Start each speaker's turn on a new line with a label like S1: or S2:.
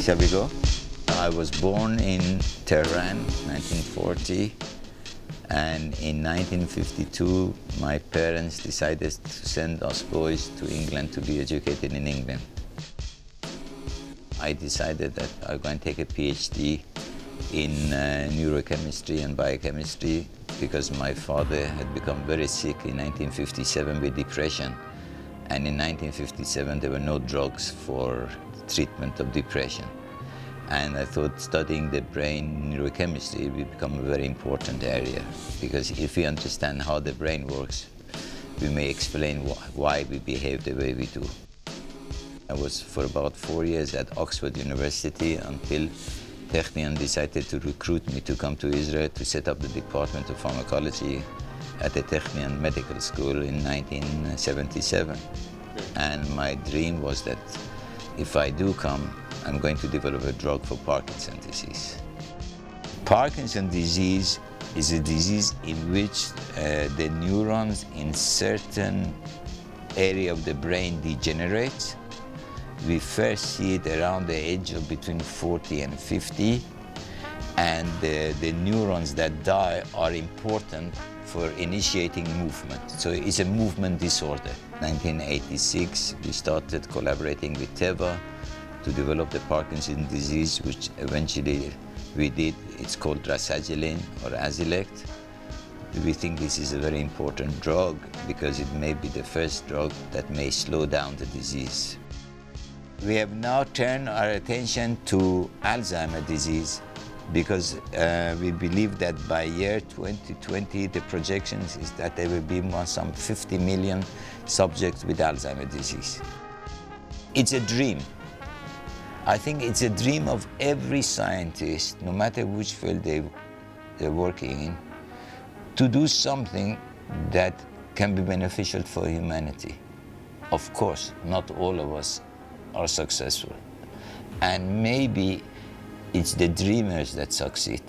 S1: Shall we go? I was born in Tehran, 1940, and in 1952 my parents decided to send us boys to England to be educated in England. I decided that I'm going to take a PhD in neurochemistry and biochemistry because my father had become very sick in 1957 with depression, and in 1957 there were no drugs for treatment of depression. And I thought studying the brain neurochemistry will become a very important area, because if we understand how the brain works, we may explain why we behave the way we do. I was for about 4 years at Oxford University until Technion decided to recruit me to come to Israel to set up the Department of Pharmacology at the Technion Medical School in 1977. And my dream was that if I do come, I'm going to develop a drug for Parkinson's disease. Parkinson's disease is a disease in which the neurons in certain area of the brain degenerate. We first see it around the age of between 40 and 50, and the neurons that die are important for initiating movement. So it's a movement disorder. 1986, we started collaborating with Teva to develop the Parkinson's disease, which eventually we did. It's called rasagiline or Azilect. We think this is a very important drug because it may be the first drug that may slow down the disease. We have now turned our attention to Alzheimer's disease because we believe that by year 2020, the projections is that there will be some 50 million subjects with Alzheimer's disease. It's a dream. I think it's a dream of every scientist, no matter which field they're working in, to do something that can be beneficial for humanity. Of course, not all of us are successful. And maybe it's the dreamers that succeed.